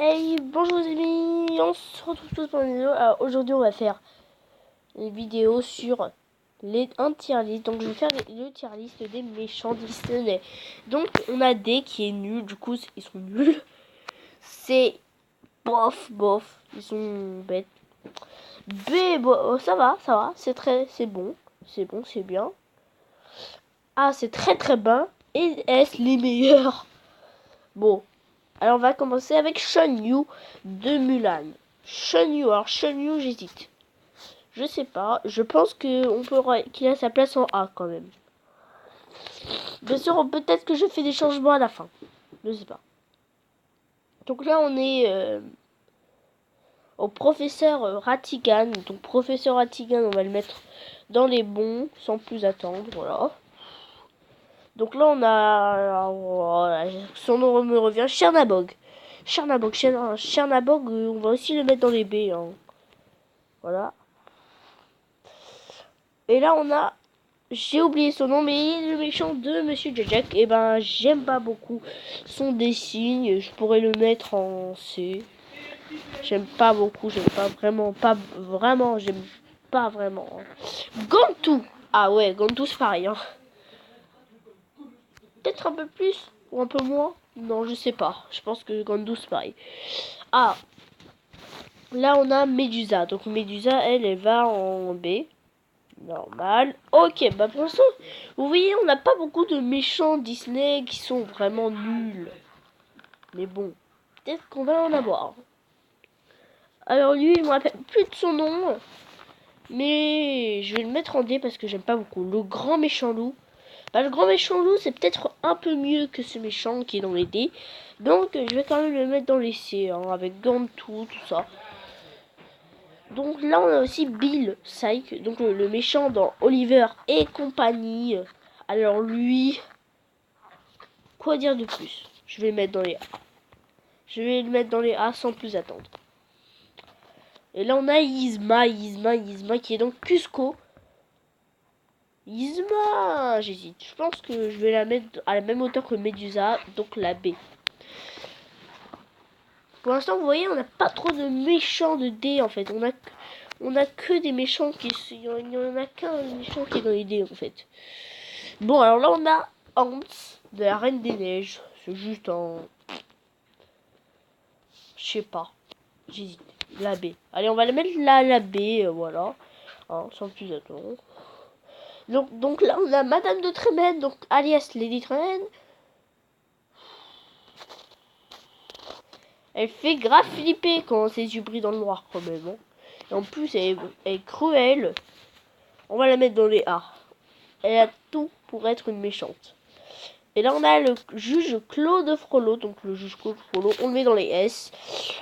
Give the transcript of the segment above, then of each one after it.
Hey, bonjour les amis, on se retrouve tous pour une vidéo. Alors aujourd'hui on va faire une vidéo sur un tier list. Donc je vais faire le tier list des méchants Disney. Donc on a D qui est nul, du coup ils sont nuls. C'est bof, ils sont bêtes. B, ça va, c'est bon, c'est bien. A c'est très bas. Et S les meilleurs. Bon. Alors on va commencer avec Shen Yu de Mulan. Shen Yu, alors Shen Yu j'hésite. Je sais pas, je pense qu'il a sa place en A quand même. Bien sûr, peut-être que je fais des changements à la fin. Je sais pas. Donc là on est au professeur Ratigan. Donc professeur Ratigan, on va le mettre dans les bons sans plus attendre, voilà. Donc là on a son nom me revient, Chernabog. Chernabog, on va aussi le mettre dans les B. Hein. Voilà. Et là, on a... J'ai oublié son nom, mais le méchant de Monsieur Jack. Et ben, j'aime pas beaucoup son dessin. Je pourrais le mettre en C. J'aime pas beaucoup. J'aime pas vraiment. J'aime pas vraiment. Gantu. Ah ouais, Gantu, c'est pareil. Hein. Peut-être un peu plus ou un peu moins. Non, je sais pas. Je pense que Gantu, c'est pareil. Ah. Là, on a Medusa. Donc, Medusa, elle va en B. Normal. Ok, bah pour l'instant, vous voyez, on n'a pas beaucoup de méchants Disney qui sont vraiment nuls. Mais bon, peut-être qu'on va en avoir. Alors lui, je me rappelle plus de son nom. Mais je vais le mettre en D parce que j'aime pas beaucoup. Le grand méchant loup. Bah, le grand méchant loup, c'est peut-être un peu mieux que ce méchant qui est dans les D. Donc, je vais quand même le mettre dans les C, hein, avec Gantu, tout ça. Donc là, on a aussi Bill Syke, donc le méchant dans Oliver et compagnie. Alors lui, quoi dire de plus? Je vais le mettre dans les A. Je vais le mettre dans les A sans plus attendre. Et là, on a Yzma qui est donc Cusco. Yzma, j'hésite. Je pense que je vais la mettre à la même hauteur que Medusa, donc la B. Pour l'instant, vous voyez, on n'a pas trop de méchants de D en fait. On a que des méchants qui... Il y en a qu'un méchant qui est dans les D en fait. Bon, alors là, on a Hans de la Reine des Neiges. C'est juste un... Je sais pas. J'hésite. La B. Allez, on va la mettre là, la B, voilà. Hein, sans plus attendre. Donc là, on a Madame de Tremaine, donc alias Lady Tremaine. Elle fait grave flipper quand ses yeux brillent dans le noir, quand même. Hein. Et en plus, elle est cruelle. On va la mettre dans les A. Elle a tout pour être une méchante. Et là, on a le juge Claude Frollo. Donc, le juge Claude Frollo, on le met dans les S.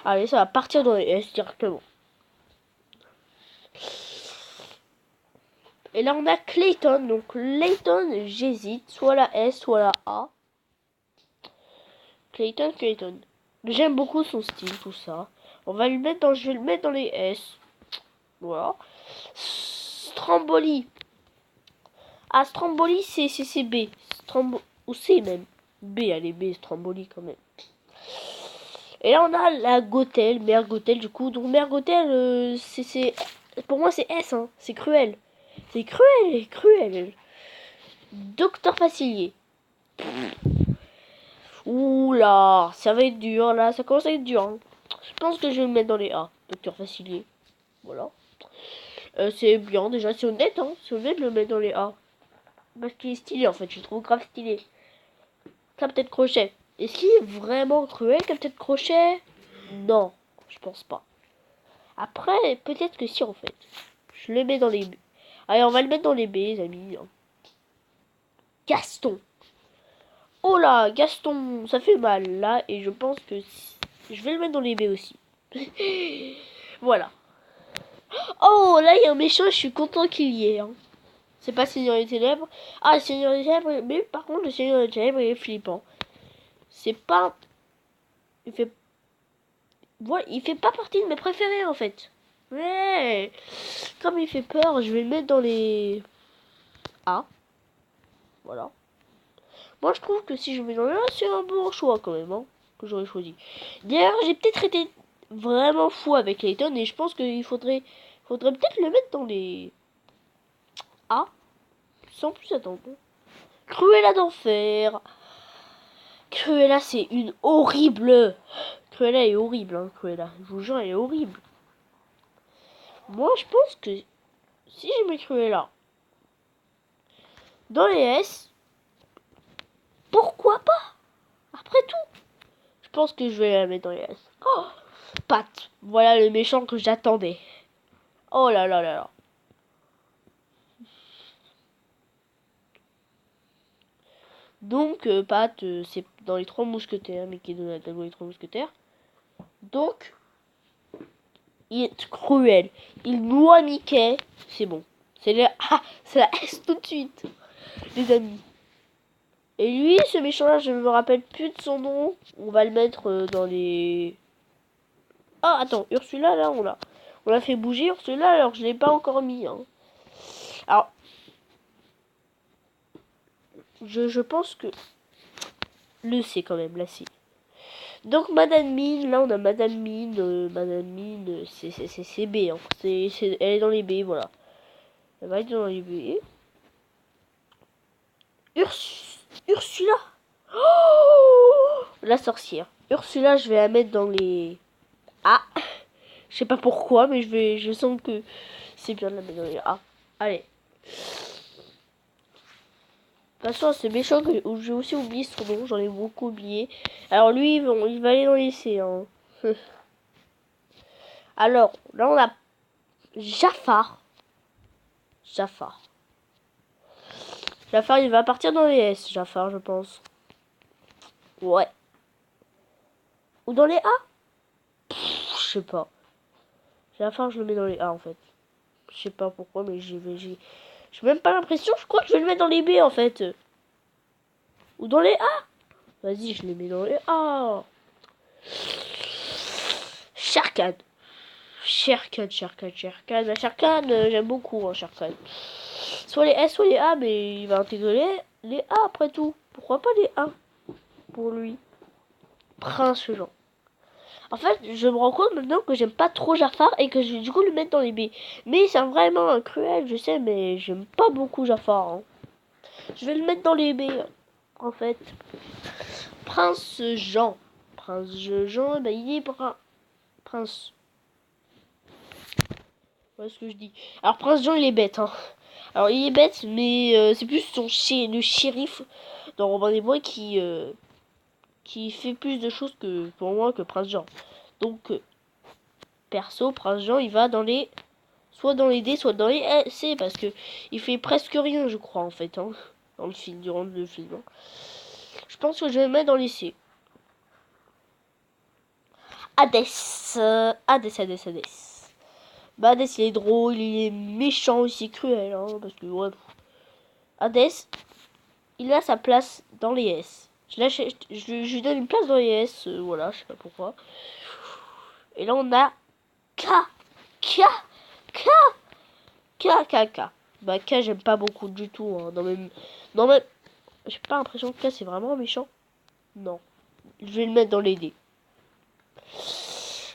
Allez, ça va partir dans les S directement. Et là, on a Clayton. Donc, Clayton, j'hésite. Soit la S, soit la A. Clayton. J'aime beaucoup son style, tout ça. On va le mettre dans... Je vais le mettre dans les S. Voilà. Stromboli. Ah, Stromboli, c'est B. Ou C même. B, allez, B, Stromboli quand même. Et là, on a la Gothel, Mère Gothel, du coup. Donc, Mère Gothel, pour moi, c'est S, hein. C'est cruel. C'est cruel. Docteur Facilier. Oula, ça va être dur, là. Ça commence à être dur, hein. Je pense que je vais le mettre dans les A. Docteur Facilier. Voilà. C'est bien, déjà. C'est honnête, hein. C'est honnête de le mettre dans les A. Parce qu'il est stylé, en fait. Je le trouve grave stylé. Captain Crochet. Est-ce qu'il est vraiment cruel, Captain Crochet? Non, je pense pas. Après, peut-être que si, en fait. Je le mets dans les B. Allez, on va le mettre dans les B, les amis. Gaston. Oh là, Gaston, ça fait mal, là. Et je pense que je vais le mettre dans les B aussi. Voilà. Oh, là, il y a un méchant, je suis content qu'il y ait. Hein. C'est pas Seigneur des Ténèbres. Ah, Seigneur des Ténèbres, mais par contre, le Seigneur des Ténèbres, il est flippant. C'est pas... Il fait pas partie de mes préférés, en fait. Ouais. Comme il fait peur, je vais le mettre dans les A. Voilà. Moi, je trouve que si je mets dans les A, c'est un bon choix, quand même. Hein. que j'aurais choisi. D'ailleurs, j'ai peut-être été vraiment fou avec Layton et je pense qu'il faudrait peut-être le mettre dans les A sans plus attendre. Cruella d'enfer. Cruella, c'est une horrible. Cruella est horrible, hein, Cruella. Je vous jure, elle est horrible. Moi, je pense que si je mets Cruella dans les S, pourquoi pas? Après tout, je pense que je vais la mettre dans les S. Oh, Pat, voilà le méchant que j'attendais. Oh là là là là. Donc, Pat, c'est dans les 3 mousquetaires, mais qui est dans les 3 mousquetaires. Donc, il est cruel. Il noie Mickey. C'est bon. C'est la S tout de suite, les amis. Et lui, ce méchant-là, je me rappelle plus de son nom. On va le mettre dans les... Ah, attends, Ursula, là, on l'a fait bouger, Ursula, alors je l'ai pas encore mis. Hein. Alors, je pense que... Le C, quand même, la C. Donc, Madame Mine, là, on a Madame Mine. Madame Mine, c'est B. Hein. Elle est dans les B, voilà. Elle va être dans les B. Ursula. Oh, la sorcière. Ursula, je vais la mettre dans les A. Je sais pas pourquoi, mais je sens que c'est bien de la mettre dans les A. Allez. De toute façon, c'est méchant que j'ai aussi oublié son nom. J'en ai beaucoup oublié. Alors lui, il va aller dans les C. Hein. Alors, là, on a Jafar. Jafar, il va partir dans les S. Jafar, je pense. Ouais. Ou dans les A? Je sais pas. Jafar, je le mets dans les A, en fait. Je sais pas pourquoi, mais j'ai même pas l'impression. Je crois que je vais le mettre dans les B, en fait. Ou dans les A. Vas-y, je les mets dans les A. Sharkan. Sharkan. J'aime beaucoup, hein, Sharkan. Soit les S, soit les A, mais il va intégrer les A après tout. Pourquoi pas les A pour lui? Prince Jean. En fait, je me rends compte maintenant que j'aime pas trop Jafar et que je vais du coup le mettre dans les B. Mais c'est vraiment un cruel, je sais, mais j'aime pas beaucoup Jafar. Hein. Je vais le mettre dans les B, en fait. Prince Jean. Prince Jean, bah, il est Prince. Voilà ce que je dis. Alors, Prince Jean, il est bête. Hein. Alors, il est bête, mais c'est plus le shérif dans Robin des Bois qui fait plus de choses que pour moi que Prince Jean. Donc, perso, Prince Jean, il va dans les... Soit dans les D, soit dans les C, parce que il fait presque rien, je crois, en fait, hein, dans le film, durant le film. Hein. Je pense que je vais le mettre dans les C. Hades. Hades. Bah, Hades, il est drôle, il est méchant aussi, cruel, hein, parce que, ouais. Hades, il a sa place dans les S. Je lui donne une place dans les S, voilà, je sais pas pourquoi. Et là, on a K. Bah, K, j'aime pas beaucoup du tout. Hein. Non, mais j'ai pas l'impression que K, c'est vraiment méchant. Non. Je vais le mettre dans les D.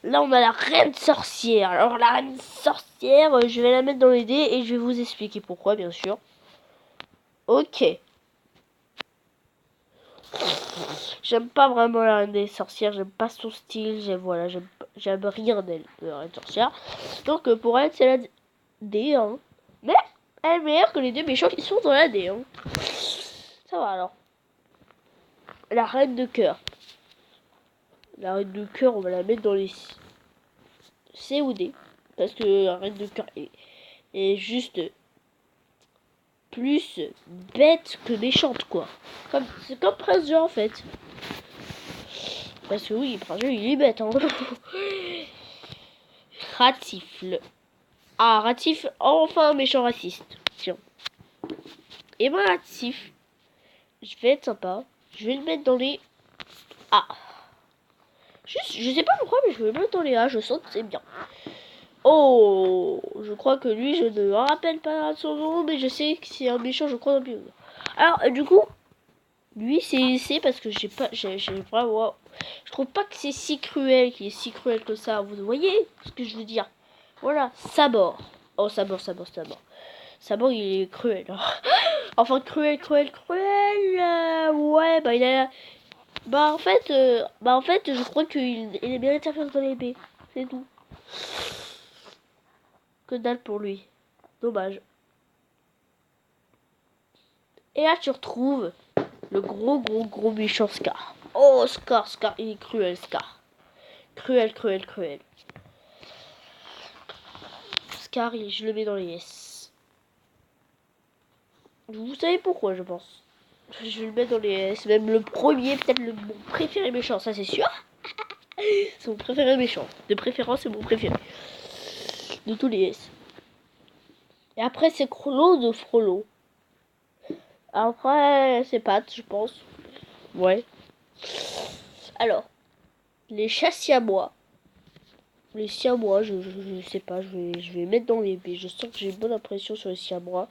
Là, on a la reine sorcière. Alors, la reine sorcière, je vais la mettre dans les D et je vais vous expliquer pourquoi, bien sûr. Ok. J'aime pas vraiment la reine des sorcières. J'aime pas son style. J'aime rien d'elle, la reine sorcière. Donc, pour elle, c'est la D. Hein. Mais elle est meilleure que les deux méchants qui sont dans la D. Hein. Ça va alors. La reine de cœur. La reine de cœur, on va la mettre dans les C ou D. Parce que la reine de cœur est juste plus bête que méchante, quoi. C'est comme Prince Jean, en fait. Parce que oui, Prince Jean, il est bête, hein. Ratifle. Ah, Ratif, enfin un méchant raciste. Tiens. Et moi, Ratif, je vais être sympa. Je vais le mettre dans les A. Juste, je sais pas pourquoi, mais je vais le mettre dans les A. Je sens que c'est bien. Oh, je crois que lui, je ne me rappelle pas son nom, mais je sais que c'est un méchant, je crois, dans le. Alors, du coup, lui, c'est parce que j'ai vraiment... Je trouve pas que c'est si cruel, qu'il est si cruel que ça. Vous voyez ce que je veux dire? Voilà, Sabor. Oh, Sabor, Sabor, Sabor. Sabor, il est cruel. Hein. Enfin, cruel, cruel, cruel. Ouais, bah il a... Bah en fait, je crois qu'il est bien interféré dans l'épée. C'est tout. Que dalle pour lui. Dommage. Et là, tu retrouves le gros méchant Scar. Oh, Scar, Scar, il est cruel, Scar. Cruel, cruel, cruel. Scar, je le mets dans les S. Vous savez pourquoi, je pense. Je vais le mettre dans les S. Même le premier, peut-être mon préféré méchant, ça c'est sûr. C'est mon préféré méchant. De préférence, c'est mon préféré. De tous les S. Et après, c'est Frollo de Frollo. Après, c'est Pat, je pense. Ouais. Alors, les chats siamois. Les siamois, je sais pas, je vais les mettre dans les B. Je sens que j'ai une bonne impression sur les siamois.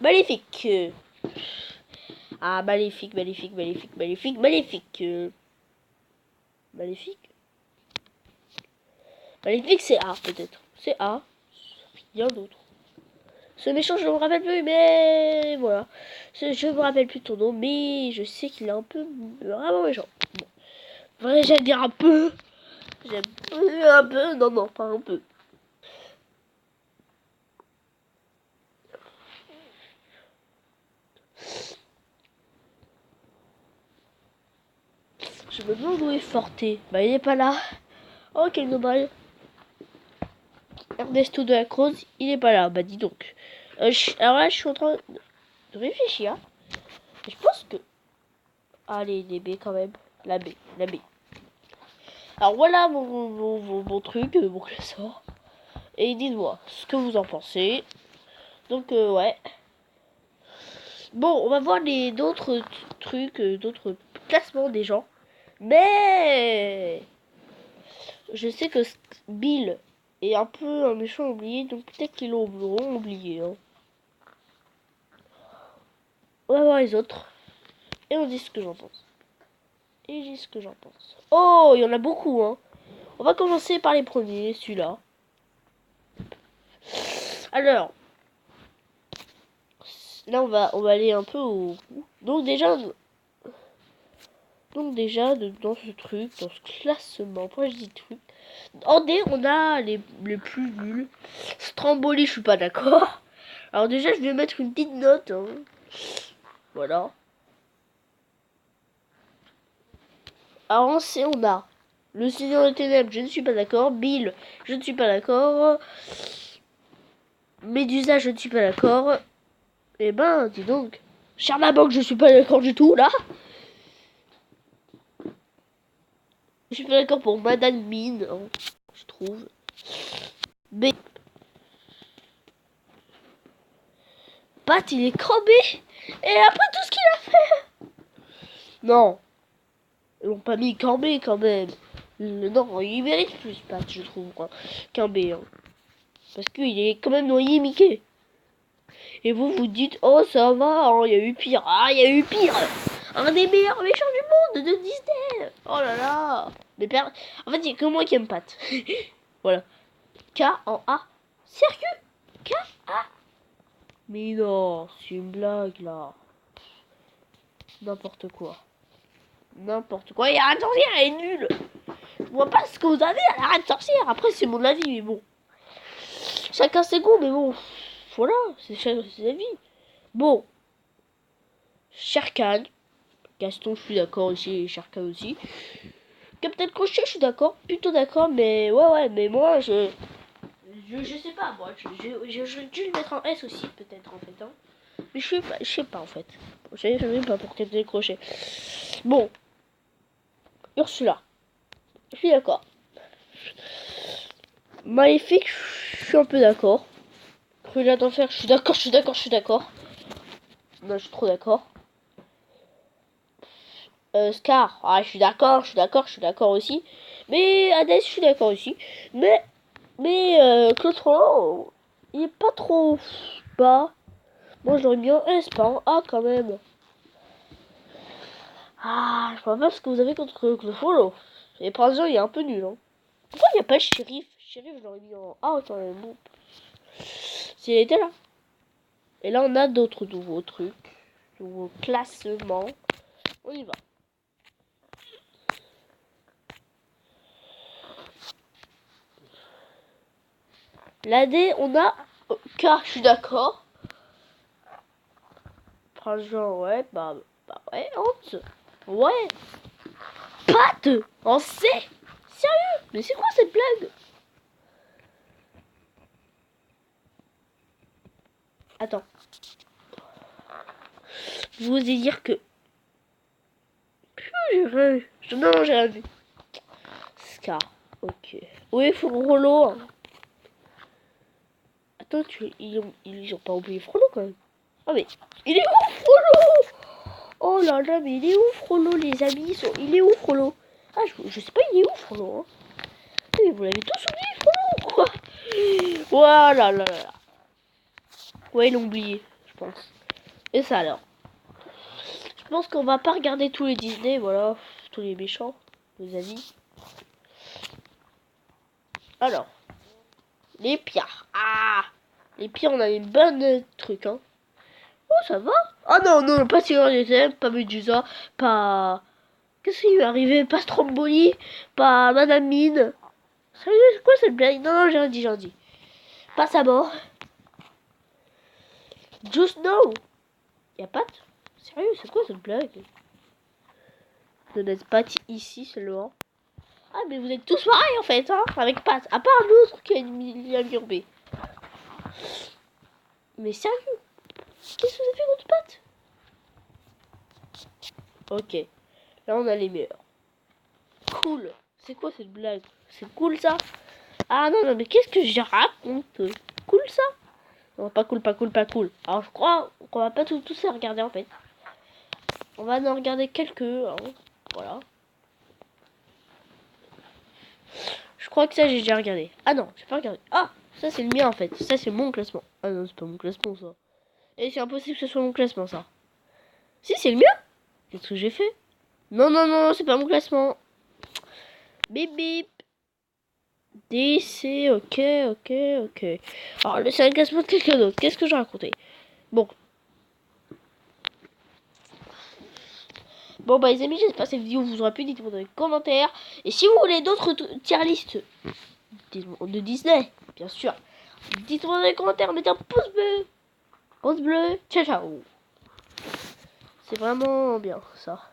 Maléfique. Ah, maléfique, maléfique, maléfique, maléfique, maléfique. Maléfique. Maléfique, c'est A, peut-être. C'est A. Rien d'autre. Ce méchant, je ne me rappelle plus, mais voilà. Je me rappelle plus ton nom, mais je sais qu'il est un peu vraiment méchant. Bon. Vrai, j'aime dire un peu. J'aime un peu. Non, non, pas un peu. Je me demande où est Forté. Bah, il est pas là. Oh, quel dommage. Ernesto de la Croze, il est pas là. Bah, dis donc. Alors là, je suis en train de réfléchir. Je pense que... Allez, les B quand même. La B, la B. Alors voilà mon truc, mon classeur. Et dites-moi ce que vous en pensez. Donc, ouais. Bon, on va voir les d'autres trucs, d'autres classements des gens. Mais je sais que Bill est un peu un méchant oublié, donc peut-être qu'ils l'auront oublié. Hein. On va voir les autres. Et on dit ce que j'en pense. Et je dis ce que j'en pense. Oh, il y en a beaucoup, hein. On va commencer par les premiers, celui-là. Alors, là on va aller un peu au... Donc déjà, dans ce truc, dans ce classement, pourquoi je dis truc, en D, on a les plus nuls. Stromboli, je suis pas d'accord. Alors déjà, je vais mettre une petite note. Hein. Voilà. Alors en C, on a le Seigneur des Ténèbres, je ne suis pas d'accord. Bill, je ne suis pas d'accord. Médusa, je ne suis pas d'accord. Eh ben, dis donc. Charmabank, je suis pas d'accord du tout, là. Je suis pas d'accord pour Madame Mine, hein, je trouve. B. Pat, il est crambé. Et après tout ce qu'il a fait. Non. Ils l'ont pas mis crambé quand même. Non, il mérite plus, Pat, je trouve, qu'un B. Hein. Parce qu'il est quand même noyé Mickey. Et vous vous dites, oh ça va, il y a eu pire. Ah, il y a eu pire. Un des meilleurs méchants du monde de Disney. Oh là là. Mais en fait, il y a que moi qui aime Pat. Voilà. K en A. Sérieux? K-A. Mais non, c'est une blague là. N'importe quoi. N'importe quoi. Et arrête sorcière, elle est nulle. Je vois pas ce que vous avez à l'arrête sorcière. Après, c'est mon avis, mais bon. Chacun ses goûts, mais bon. Voilà, c'est la vie. Bon. Sharkan. Gaston, je suis d'accord aussi. Et Sharkan aussi. Captain Crochet, je suis d'accord. Plutôt d'accord, mais ouais, mais moi, je sais pas, moi. Je dû le mettre en S aussi, peut-être, en fait. Hein. Mais je sais pas, en fait. Je savais pas pour Captain Crochet. Bon. Ursula. Je suis d'accord. Maléfique, je suis un peu d'accord. Cruella d'enfer, je suis d'accord, je suis d'accord, je suis d'accord. Non, je suis trop d'accord. Scar, ah, je suis d'accord, je suis d'accord, je suis d'accord aussi. Mais Hades, je suis d'accord aussi. Mais Claude Roland, il est pas trop bas. Moi, j'aurais bien un S, pas un A quand même. Ah, je vois pas ce que vous avez contre le Frollo. Et par exemple, il est un peu nul. Hein. Pourquoi il n'y a pas le shérif? Shérif, je l'aurais mis en out. Hein, bon. S'il était là. Et là, on a d'autres nouveaux trucs. Nouveaux classements. On y va. L'AD, on a K, je suis d'accord. Franchement, ouais, bah ouais, honte. Ouais. Pat en C. Sérieux? Mais c'est quoi cette blague? Attends. Je vous ai dire que... J'ai rien vu. Non, j'ai rien vu. Scar. Ok. Oui, Frollo. Attends, ils ont pas oublié Frollo quand même. Ah mais, il est où Frollo? Oh là là, mais il est où Frollo les amis? Il est où Frollo? Ah, je sais pas, il est où Frollo? Hein. Mais vous l'avez tous oublié Frollo quoi? Voilà là là. Ouais, ils l'ont oublié, je pense. Et ça alors? Je pense qu'on va pas regarder tous les Disney, voilà. Tous les méchants, les amis. Alors, les pires. Ah, les pires, on a une bonne truc, hein. Oh, ça va. Ah non, non, pas Sirius, pas Medusa, pas... Qu'est-ce qui lui est arrivé? Pas Stromboli, pas Madame Mine. Sérieux, c'est quoi cette blague? Non, non, j'ai rien dit, j'ai rien dit. Pas sa mort. Just Know. Y'a pas de... Sérieux, c'est quoi cette blague? Ne n'êtes pas ici seulement. Ah, mais vous êtes tous pareils en fait, hein, avec Pat. À part l'autre qui a une miniature B. Mais sérieux, qu'est-ce que vous avez fait contre Pat? Ok, là on a les meilleurs. Cool. C'est quoi cette blague? C'est cool ça? Ah non, non, mais qu'est-ce que je raconte? Cool ça? Non, pas cool, pas cool, pas cool. Alors je crois qu'on va pas tous les regarder en fait. On va en regarder quelques, hein. Voilà. Je crois que ça j'ai déjà regardé. Ah non, j'ai pas regardé. Ah, ça c'est le mien en fait. Ça c'est mon classement. Ah non, c'est pas mon classement ça. Et c'est impossible que ce soit mon classement ça. Si, c'est le mien. Qu'est-ce que j'ai fait? Non, non, non, c'est pas mon classement. Bip bip. DC, ok, ok, ok. Alors, c'est un classement de quelqu'un d'autre. Qu'est-ce que j'ai raconté? Bon. Bon, bah, les amis, j'espère que cette vidéo vous aura plu. Dites-moi dans les commentaires. Et si vous voulez d'autres tier list de Disney, bien sûr, dites-moi dans les commentaires. Mettez un pouce bleu. Pouce bleu. Ciao, ciao. C'est vraiment bien, ça.